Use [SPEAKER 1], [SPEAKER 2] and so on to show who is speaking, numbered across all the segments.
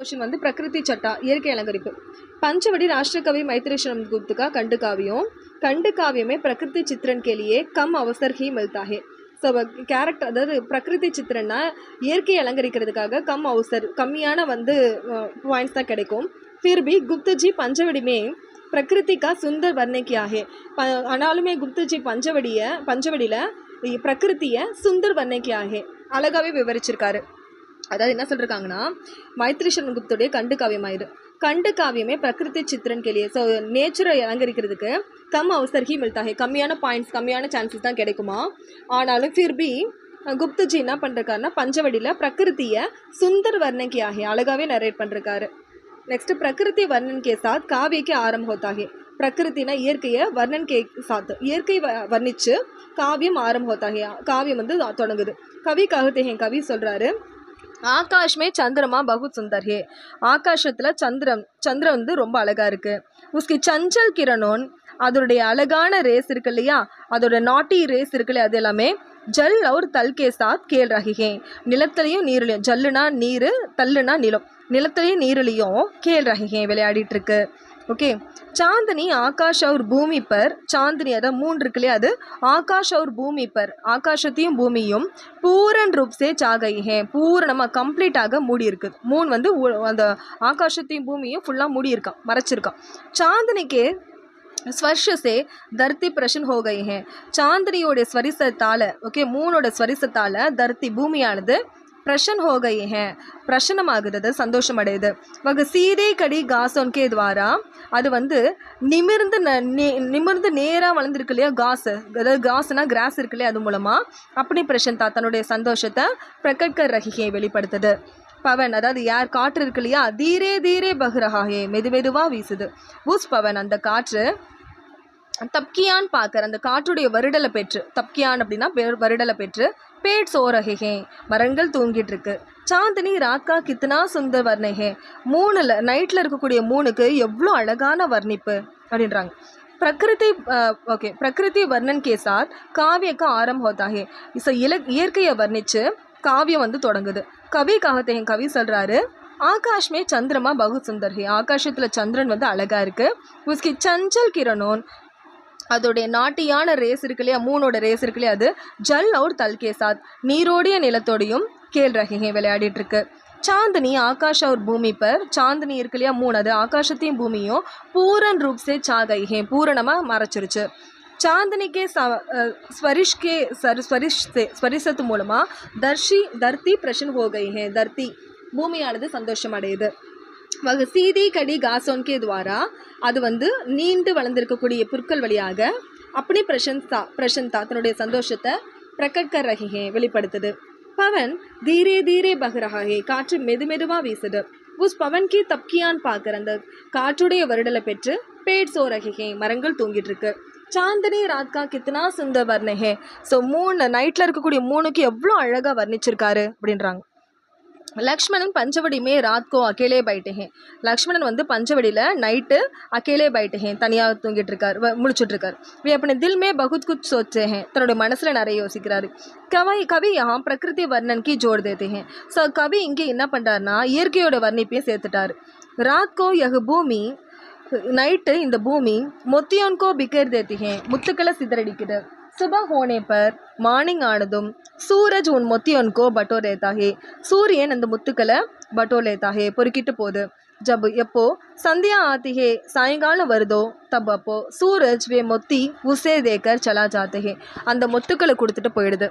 [SPEAKER 1] Question வந்து प्रकृति चट्टा இயற்கை அலங்கரிப்பு पंचवटी राष्ट्र कवि मैत्री शरण गुप्त का खंड काव्य में प्रकृति चित्रण के लिए कम अवसर ही मिलता है ஸோ கேரக்டர் அதாவது பிரகிருதி சித்திரன்னா இயற்கை அலங்கரிக்கிறதுக்காக கம்மியான வந்து பாயிண்ட்ஸ் தான் கிடைக்கும். फिर भी गुप्त जी पंचवटी में प्रकृति का सुंदर वर्णन किया है. ஆனாலுமே गुप्त जी पंचवटीயில் பிரகிருத்தியை சுந்தர் வர்ணன் கியா ஹே அழகாகவே விவரிச்சிருக்காரு. அதாவது என்ன சொல்லியிருக்காங்கன்னா மைத்ரி சரண் குப்துடைய கண்டு காவியமே பிரகிருதி சித்திரன் கேலியே ஸோ நேச்சரை அலங்கரிக்கிறதுக்கு கம் அவசர் ஹி மில்தா ஹே கம்மியான பாயிண்ட்ஸ் கம்மியான சான்சஸ் தான் கிடைக்குமா. ஆனாலும் ஃபிர்பி குப்துஜி என்ன பண்ணுறாருன்னா பஞ்சவடியில் பிரகிருத்தியை சுந்தர் வர்ணன் கியா ஹே அழகாகவே நரேட் பண்ணுறாரு. नेक्स्ट प्रकृति वर्णन के साथ काव्य के आरंभ होता है. प्रकृतिना இயற்கையை वर्णन के साथ இயற்கை வர்ணிச்சு காவியம் ஆரம்பம் होता है. காவியம் வந்து தொடங்குது. कवि कहते हैं कवि சொல்றாரு आकाश में चंद्रमा बहुत सुंदर है. ஆகாசத்தில் சந்திரன் வந்து ரொம்ப அழகா இருக்கு. उसकी चंचल किरणों அதோடைய அழகான ரேஸ் இருக்கு இல்லையா அதோட நாட்டி ரேஸ் இருக்கு இல்லையா அது எல்லாமே ஜல் और तल के साथ खेल रही है. நிலத்திலையும் நீரிலையும் ஜல்லுனா நீர் தள்ளுனா நிலம் நிலத்திலையும் நீரிலையும் கேல் ரஹி விளையாடிட்டு இருக்கு. ओके चांदनी आकाश और भूमि पर चांदनी अदा मून இருக்குலே அது आकाश और भूमि पर ஆகாசத்தையும் பூமியும் पूर्ण रूप से छा गई है பூரணமா கம்ப்ளீட்டாக மூடி இருக்கு. மூன் வந்து அந்த ஆகாசத்தையும் பூமியும் ஃபுல்லா மூடி இருக்கான் மறைச்சிருக்கான். चांदनी के स्पर्श से धरती प्रसन्न हो गई है. चांदनियोட ஸ்வரிசத்தால ஓகே மூனோட ஸ்வரிசத்தால धरती பூமியானது प्रसन्न हो गई है பிரசன்னமாகுது சந்தோஷம் அடையுது. வக சீதே கடி காசோன் கே துவாரா அது வந்து நிமிர்ந்து நேராக வளர்ந்துருக்கு இல்லையா அதாவது காசுனா கிராஸ் இருக்கு இல்லையா அது மூலமாக அப்படி பிரசந்தா தன்னுடைய சந்தோஷத்தை பிரகட்கர் ரஹிகை வெளிப்படுத்துது. பவன் அதாவது யார் காற்று இருக்கு இல்லையா தீரே தீரே பஹ்ரஹாஹே மெதுவாக வீசுது. உஸ் பவன் அந்த காற்று தப்கியான் பார்க்கற அந்த காற்றுடைய வருடலை பெற்று தப்கியான் அப்படின்னா வருடலை பெற்று பேட் சோரஹே மரங்கள் தூங்கிட்டு இருக்கு. சாந்தினி ராக்கா கித்னா சுந்தர் வர்ணஹே மூணுல நைட்டில் இருக்கக்கூடிய மூணுக்கு எவ்வளோ அழகான வர்ணிப்பு அப்படின்றாங்க. प्रकृति वर्णन के साथ काव्य का आरंभ होता है. इस இயற்கையை வர்ணிச்சு காவியம் வந்து தொடங்குது. கவி कहते हैं கவி சொல்றாரு ஆகாஷ் மே சந்திரமா பகு சுந்தர் ஹே ஆகாசத்தில் சந்திரன் வந்து அழகா இருக்கு. உஸ்கி சஞ்சல் கிரணோன் அதோடைய நாட்டியான ரேஸ் இருக்கு இல்லையா மூனோட ரேஸ் இருக்கு இல்லையா அது ஜல் और तल के साथ நீரோடைய நிலத்தோடையும் கேல் ரஹே விளையாடிட்டு இருக்கு. चांदनी आकाश और भूमि पर चांदनी இருக்கு இல்லையா மூணு அது ஆகாசத்தையும் பூமியும் पूर्ण रूप से छा गई है பூரணமாக மறைச்சிருச்சு. चांदनी के ஸ்வரிஷத்து மூலமாக धरती प्रसन्न हो गई है धरती பூமியானது சந்தோஷம் அடையுது. வக சீதி கடி காசோன்கே துவாரா அது வந்து நீண்டு வளர்ந்திருக்கக்கூடிய புற்கள் வழியாக அப்படி பிரசந்தா தன்னுடைய சந்தோஷத்தை பிரகட்கர் ரஹிஹே வெளிப்படுத்துது. பவன் தீரே தீரே பஹ்ரஹே காற்று மெதுவாக வீசுது. உஸ் பவன் கி தப்கியான் பார்க்குற அந்த காற்றுடைய வருடலை பெற்று பேட் சோ ரஹிஹே மரங்கள் தூங்கிட்டு இருக்கு. சாந்தினி ராத்கா கித்னா சுந்தர் வர்ணஹே ஸோ மூணு நைட்டில் இருக்கக்கூடிய மூணுக்கு எவ்வளோ அழகாக வர்ணிச்சிருக்காரு அப்படின்றாங்க. लक्ष्मणन पंचवटी में रात को अकेले बैठे हैं. लक्ष्मणन வந்து पंचवटीல நைட்டு अकेले बैठे हैं தனியாக தூங்கிட்டு இருக்கார் முழிச்சிட்டு இருக்கார். वे अपने दिल में बहुत कुछ सोचते हैं தன்னுடைய மனசில் நிறைய யோசிக்கிறாரு. கவி यहाँ प्रकृति वर्णन की जोड़ देते हैं. ஸோ கவி இங்கே என்ன பண்ணுறாருன்னா இயற்கையோட வர்ணிப்பையும் சேர்த்துட்டார். ராத் கோ யஹ் பூமி நைட்டு இந்த பூமி மொத்தியோன் கோ பிகர் தேத்தி हैं முத்துக்களை சிதறடிக்குது. सुबह होने पर மார்னிங் ஆனதும் सूरज उन मोतियों को बटो लेता है सूर्यन அந்த முத்துக்களை பட்டோ लेता है பொறுக்கிட்டு போகுது. जब எப்போ संध्या आती है சாயங்காலம் வருதோ तब அப்போ सूरज वे मोती उसे देकर चला जाते हैं அந்த முத்துக்களை கொடுத்துட்டு போயிடுது.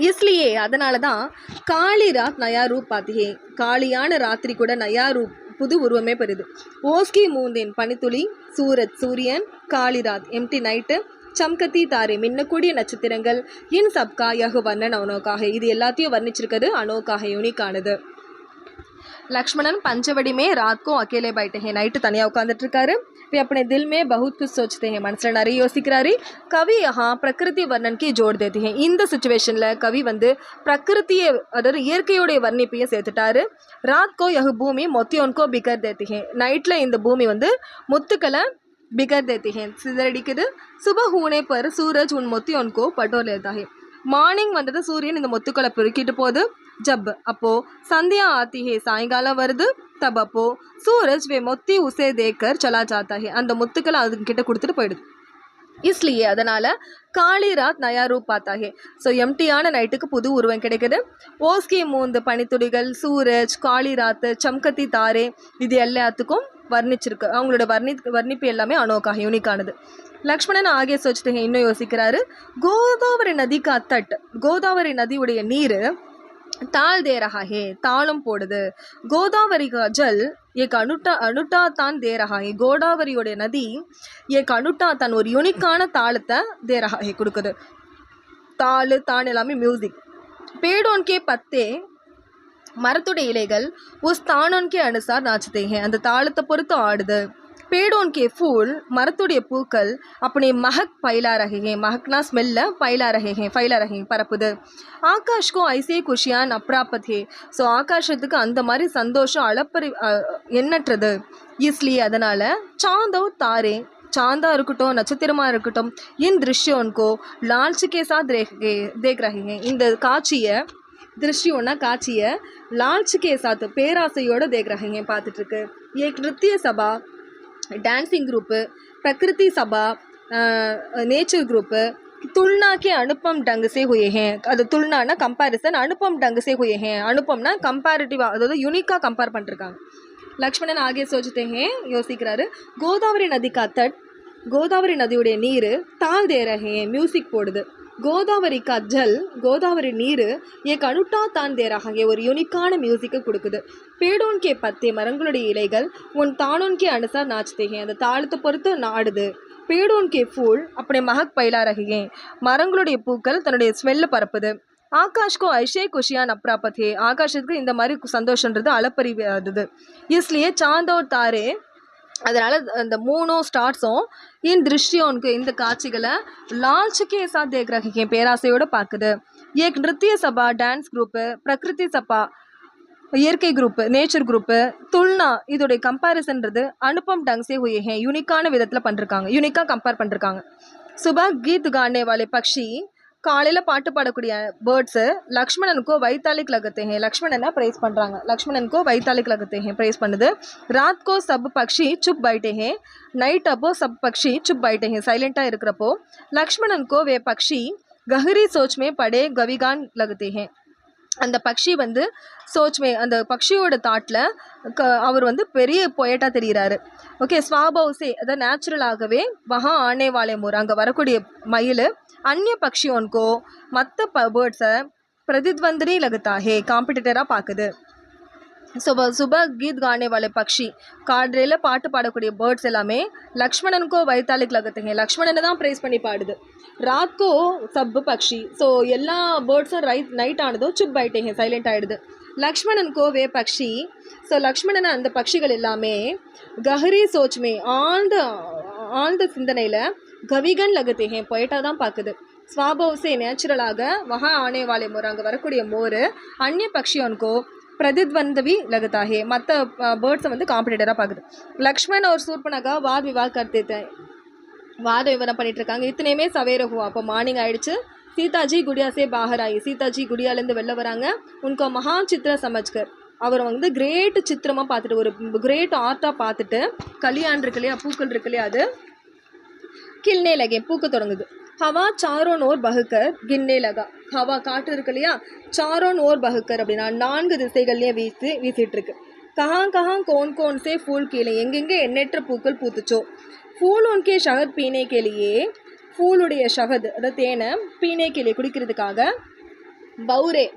[SPEAKER 1] इसलिए அதனால தான் காளி ராத் நயா ரூப் பாத்தி ஹே காளியான ராத்திரி கூட நயா ரூப் புது உருவமே பெறுது. ஓஸ்கி மூந்தின் பனித்துளி சூரஜ் சூரியன் காளி ராத் எம்டி நைட்டு चमकती तारे मिन्नக்கூடிய நட்சத்திரங்கள் इन सबका यह वर्णन अनोखा है இது எல்லாத்தையும் வர்ணிச்சிருக்கிறது अनोखा है யூனிக்கானது. लक्ष्मणन पंचवटी में रात को अकेले बैठे हैं நைட்டு தனியாக உட்காந்துட்டு இருக்காரு. वे अपने दिल में बहुत कुछ सोचते हैं மனசில் நிறைய யோசிக்கிறாரு. கவி यहाँ प्रकृति वर्णन की जोड़ देते हैं இந்த சுச்சுவேஷனில் கவி வந்து பிரகிருத்தியை அதாவது இயற்கையோடைய வர்ணிப்பையை சேர்த்துட்டாரு. ராத் கோ யஹ் பூமி மொத்தியோன் கோ பிகர் தேத்தி हैं நைட்டில் இந்த பூமி வந்து முத்துக்களை बिगड़ देती हैं சிதறடிக்குது. सुबह होने पर सूरज उन मोतियों को पटो लेता है மார்னிங் வந்தது சூரியன் இந்த முத்துக்களை பெருக்கிட்டு போகுது. जब அப்போ संध्या आती है சாயங்காலம் வருது तब அப்போ सूरज वे मोती उसे देकर चला जाता है அந்த முத்துக்களை அதுக்கிட்ட கொடுத்துட்டு போயிடுது इसलिए அதனால் காளி ராத் நயா ரூப் பார்த்தா ஹே ஸோ எம்டியான நைட்டுக்கு புது உருவம் கிடைக்குது ஓஸ்கி மூந்து பனித்துளிகள் சூரஜ் காளி ராத்து சம்கத்தி தாரே இது எல்லாத்துக்கும் வர்ணிச்சிருக்கு அவங்களோட வர்ணிப்பு எல்லாமே அனோக்காக யூனிக்கானது லக்ஷ்மணன் ஆகிய சோச்சிட்டு இன்னும் யோசிக்கிறாரு கோதாவரி நதி கா தட் கோதாவரி நதியுடைய நீர் ताल दे रहा है तालम போடுது गोदावरी का जल एक अनुटा तान दे रहा है गोदावरिயோட நதி एक अनुटा तान ஒரு யூனிக்கான தாளத்தை दे रहा है கொடுக்குது தாளு தான் எல்லாமே மியூசிக் पेड़ों के पत्ते மரத்துடைய இலைகள் उस तानों के अनुसार नाचते हैं அந்த தாளத்தை பொறுத்து ஆடுது पेड़ों के फूल मरतुड़े पूक्ल अपने महक फैला रहे हैं महकना स्मेल फैला रहे हैं परपुद आकाश को ऐसे खुशियां अप्राप्त है सो आकाशத்துக்கு அந்த மாதிரி சந்தோஷம் அளப்பரி எண்ணற்றது इसलिए அதனால चांद और तारे चांदा இருக்கட்டும் நட்சத்திரமா இருக்கட்டும் इन दृश्यों को लालच के साथ देख रहे हैं இந்த காட்சியை दृश्यों காட்சியை लालच के साथ பேராசையோட देख रहे हैं பார்த்துட்டு இருக்கு एक नृत्य सभा डांसिंग ग्रुप प्रकृति सभा नेचर ग्रुप तुलना के अनुपम ढंग से हुए हैं அது तुलना कंपैरिजन अनुपम ढंग से हुए हैं अनुपमना कंपैरेटिव அதாவது யூனிக்கா कंपेयर பண்ணிருக்காங்க லக்ஷ்மணன் ஆகிய सोचते हैं யோசிக்கிறாரு கோதாவரி நதி का तट கோதாவரி நதியுடைய நீர் தால் दे रहे हैं மியூசிக் போடுது கோதாவரி का जल கோதாவரி நீர் एक अनुटा तान दे रहा है ஒரு யூனிக்கான மியூசிக்கை கொடுக்குது पेड़ों के पत्ते மரங்களுடைய இலைகள் उन तानों के अनुसार नाचते हैं அந்த தாளத்தை பொறுத்து நாடுது पेड़ों के फूल अपने महक फैला रहे हैं மரங்களுடைய பூக்கள் தன்னுடைய ஸ்மெல்ல பரப்புது ஆகாஷ் को ऐसे खुशियां अप्राप्त है ஆகாஷத்துக்கு இந்த மாதிரி சந்தோஷன்றது அளப்பரியாதது इसलिए चांद और तारे அதனால் அந்த மூணும் ஸ்டார்ஸும் இன் திருஷ்யோனுக்கு இந்த காட்சிகளை லால்ச்சுக்கே சாத் தேக் ரஹே பேராசையோடு பார்க்குது ஏக் நிருத்திய சபா டான்ஸ் குரூப்பு பிரகிருதி சபா இயற்கை குரூப்பு நேச்சர் குரூப்பு துல்னா இதோடைய கம்பேரிசன்றது அனுப்பம் டங்ஸே ஹுயே யூனிக்கான விதத்தில் பண்ணிருக்காங்க யூனிக்காக கம்பேர் பண்ணிருக்காங்க சுபா கீத் கானே வாலே பக்ஷி காலையில் பாட்டு பாடக்கூடிய பேர்ட்ஸு லக்ஷ்மணனுக்கோ வைத்தாலிக் लगते हैं லக்ஷ்மணனை ப்ரைஸ் பண்ணுறாங்க லக்ஷ்மணனுக்கோ வைத்தாலிக் लगते हैं ப்ரைஸ் பண்ணுது रात को सब पक्षी चुप बैठे हैं நைட் அப்போ सब पक्षी चुप बैठे हैं சைலண்ட்டாக இருக்கிறப்போ லக்ஷ்மணனுக்கோ வே பக்ஷி गहरी सोच में पड़े गविगान लगते हैं அந்த பக்ஷி வந்து சோச்மே அந்த பக்ஷியோட தாட்டில் அவர் வந்து பெரிய பொயட்டாக தெரிகிறாரு ஓகே ஸ்வாபவுசே அதாவது நேச்சுரலாகவே வஹா ஆனே வாலே மோர் அங்கே வரக்கூடிய மயில் अन्य पक्षियों को மற்ற பேர்ட்ஸை பிரதித்வந்தனி लगता है காம்படிட்டராக பார்க்குது सुबह सुबह गीत गाने वाले पक्षी காலையில் பாட்டு பாடக்கூடிய பேர்ட்ஸ் எல்லாமே லக்ஷ்மணனுக்கோ வைத்தாலிக் लगते हैं லக்ஷ்மணனை தான் ப்ரைஸ் பண்ணி பாடுது ராத்கோ சப் பக்ஷி ஸோ எல்லா பேர்ட்ஸும் நைட் ஆனதோ சுப் बैठे हैं சைலண்ட் ஆகிடுது லக்ஷ்மணனுக்கோ வே பக்ஷி ஸோ லக்ஷ்மணனை அந்த பக்ஷிகள் எல்லாமே கஹரி சோச்மே ஆழ்ந்த சிந்தனையில் கவிகன் लगते हैं பொயட்டாக தான் பார்க்குது ஸ்வாபவுசே நேச்சுரலாக வஹா ஆனே வாலே மோர் அங்கே வரக்கூடிய மோர் அந்நிய பக்ஷியோனுக்கோ प्रतिद्वंद्वी लगता है மற்ற பேர்ட்ஸை வந்து காம்படிட்டராக பார்க்குது லக்ஷ்மண் और சூர்பனகா वाद विवाद करते थे வாத விவரம் பண்ணிட்டு இருக்காங்க இத்தனையுமே சவேர हुआ அப்போ மார்னிங் ஆயிடுச்சு சீதாஜி குடியா சே பாஹர் ஆகி சீதாஜி குடியாலேருந்து வெளில வராங்க உனக்கு மகான் சித்திர சமஜ்கர் அவர் வந்து கிரேட் சித்திரமாக பார்த்துட்டு ஒரு கிரேட் ஆர்ட்டாக பார்த்துட்டு கல்யாண் இருக்கு இல்லையா பூக்கள் இருக்கு இல்லையா அது கில்னே லகே பூக்க தொடங்குது हवा चारों ओर बहकर गिनने लगा हवा காற்று இருக்கு இல்லையா चारों ओर बहकर அப்படின்னா 4 திசைகள்லேயே வீசிட்டு இருக்கு कहाँ कहाँ कौन कौन से फूल खिले எங்கெங்கே எண்ணற்ற பூக்கள் பூத்துச்சோ फूल उनके शहद पीने के लिए फूलुடைய ஷஹத் அதாவது தேனை पीने के लिए குடிக்கிறதுக்காக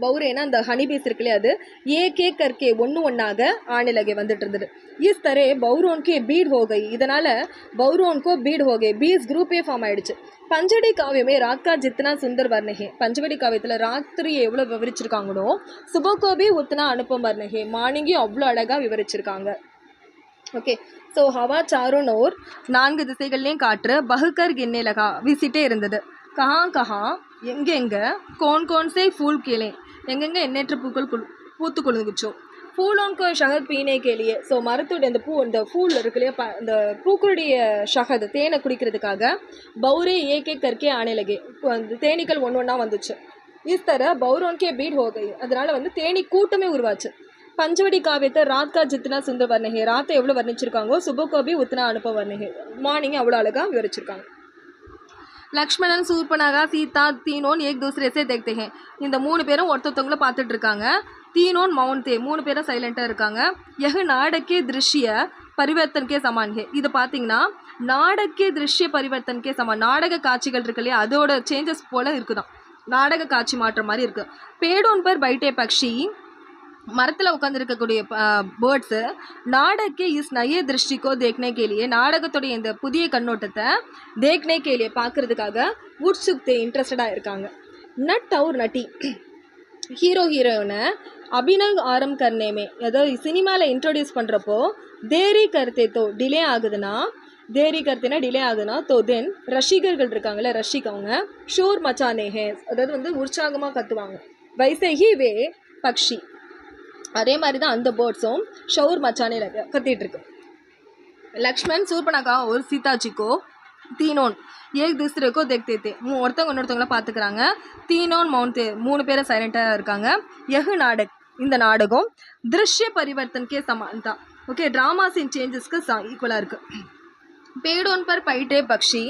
[SPEAKER 1] பௌரேனா அந்த ஹனி பீஸ் இருக்குல்லையே அது ஏக் கற்கே ஒன்றாக ஆணிலகை வந்துட்டு இருந்தது இஸ் தரே பௌரோன்கே பீட் ஹோகை இதனால் பௌரோன்கோ பீட் ஹோகை பீஸ் குரூப்பே ஃபார்ம் ஆயிடுச்சு பஞ்சவடி காவியமே ராத்கா ஜித்னா சுந்தர் வர்ணகே பஞ்சவடி காவியத்தில் ராத்திரியை எவ்வளோ விவரிச்சிருக்காங்களோ சுபகோபி உத்னா அனுப்பம் வர்ணகே மார்னிங்கையும் அவ்வளோ அழகாக விவரிச்சிருக்காங்க ஓகே ஸோ ஹவா சாரோன் ஓர் 4 திசைகள்லேயும் காற்று பஹுக்கர் கின்னே லகா வீசிட்டே இருந்தது கஹா எங்கெங்கே கோன் சே ஃபூல் கீழே எங்கெங்கே எண்ணற்ற பூக்கள் பூத்து குலுங்குச்சோ ஃபூலோன்கோ ஷஹத் பீனே கேலியே ஸோ மரத்துடைய அந்த இந்த ஃபூல் இருக்கு இல்லையா அந்த பூக்களுடைய ஷஹத் தேனை குடிக்கிறதுக்காக பௌரே ஏகே கற்கே ஆணைலகே அந்த தேனீக்கள் ஒன்று வந்துச்சு इस तरह बहुरों के भीड़ हो गई. அதனால வந்து தேனி கூட்டமே உருவாச்சு. பஞ்சவடி காவியத்தை ராத் கா ஜித்னா சுந்தர் வர்ண ஹே, ராத்தை எவ்வளோ வர்ணிச்சிருக்காங்கோ சுப கோபி உத்னா அனுப்ப வர்ண ஹே, மார்னிங் அவ்வளோ அழகாக விவரிச்சிருக்காங்க. லக்ஷ்மணன் சூர்பனகா சீதா தீனோன் ஏக் தூசரே சே தேக்தே ஹே, இந்த 3 பேரும் ஒருத்தவங்கள பார்த்துட்டு இருக்காங்க. தீனோன் மௌன் தே, 3 பேரும் சைலண்ட்டாக இருக்காங்க. யஹ் நாடகே திருஷ்ய பரிவர்த்தன் கே சமான் ஹே, இது பார்த்தீங்கன்னா நாடகே திருஷ்ய பரிவர்த்தன் கே சமான், நாடக காட்சிகள் இருக்கு இல்லையா அதோட சேஞ்சஸ் போல் இருக்குதான், நாடக காட்சி மாற்றம் மாதிரி இருக்குது. பேடோன் பர் பைட்டே பக்ஷி, மரத்தில் உட்காந்துருக்கக்கூடிய பேர்ட்ஸு நாடகே இஸ் நய திருஷ்டிக்கோ தேக்னே கேலியே, நாடகத்துடைய இந்த புதிய கண்ணோட்டத்தை தேக்னே கேலியே பார்க்குறதுக்காக உட்சுக்தே இன்ட்ரெஸ்டடாக இருக்காங்க. நட் அவுர் நட்டி, ஹீரோ ஹீரோயினை அபினவ் ஆரம் கர்னேமே, அதாவது சினிமாவில் இன்ட்ரோடியூஸ் பண்ணுறப்போ தேரி கருத்தே தோ டிலே ஆகுதுன்னா, தேரி கருத்துனா டிலே ஆகுதுன்னா தோ தென் ரசிகர்கள் இருக்காங்கள்ல ரஷிக் அவங்க ஷோர் மச்சானே ஹே, அதாவது வந்து உற்சாகமாக கத்துவாங்க. வைசேஹி வே பக்ஷி, அதே மாதிரி தான் அந்த பேர்ட்ஸும் ஷவுர் மச்சானே கத்திட்டு இருக்கு. லக்ஷ்மண் சூர்பனகா ஒரு சீதாஜிக்கோ தீனோன் ஏக் தூசரேக்கோ தேக்தே தே, ஒருத்தவங்க இன்னொருத்தவங்கள பார்த்துக்கிறாங்க. தீனோன் மவுன் தே, 3 பேரும் சைலண்ட்டாக இருக்காங்க. யஹ் நாடக், இந்த நாடகம் திருஷ்ய பரிவர்த்தன் கே சமான் தான். ஓகே, ட்ராமாஸ் இன் சேஞ்சஸ்க்கு ஈக்குவலாக இருக்குது. பேடோன் பர் பைட்டே பக்ஷி,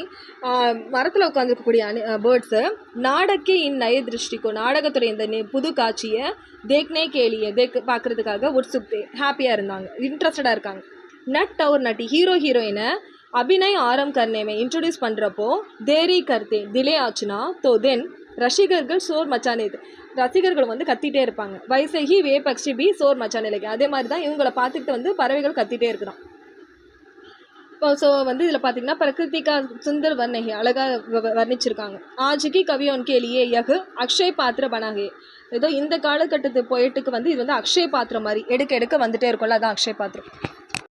[SPEAKER 1] மரத்தில் உட்காந்துருக்கக்கூடிய பேர்ட்ஸு நாடகே இன் நய திருஷ்டிக்கோ, நாடகத்துடைய இந்த புது காட்சியை தேக்னே கேலியே பார்க்குறதுக்காக உட்சுக்தே ஹாப்பியாக இருந்தாங்க, இன்ட்ரெஸ்டடாக இருக்காங்க. நட் அவர் நட்டி, ஹீரோ ஹீரோயினை அபிநய் ஆரம் கர்னேமே இன்ட்ரடியூஸ் பண்ணுறப்போ தேரி கர்த்தே டிலே ஆச்சுன்னா தோ தென் ரசிகர்கள் சோர் மச்சானே, ரசிகர்கள் வந்து கத்திட்டே இருப்பாங்க. வைசேஹி வே பக்ஷி பி சோர் மச்சானே, அதே மாதிரி தான் இவங்களை பார்த்துக்கிட்டு வந்து பறவைகள் கத்திட்டே இருக்கிறான். இப்போ ஸோ வந்து இதில் பார்த்தீங்கன்னா பிரகிருதிகா சுந்தர் வர்ணகி அழகாக வர்ணிச்சிருக்காங்க. ஆஜுக்கி கவியோன் கேலியே யகு அக்ஷய் பாத்திர பனாகே, ஏதோ இந்த காலகட்டத்து போயிட்டுக்கு வந்து இது வந்து அக்ஷய் பாத்திரம் மாதிரி எடுக்க எடுக்க வந்துட்டே இருக்கும்ல, அதான் அக்ஷய் பாத்திரம்.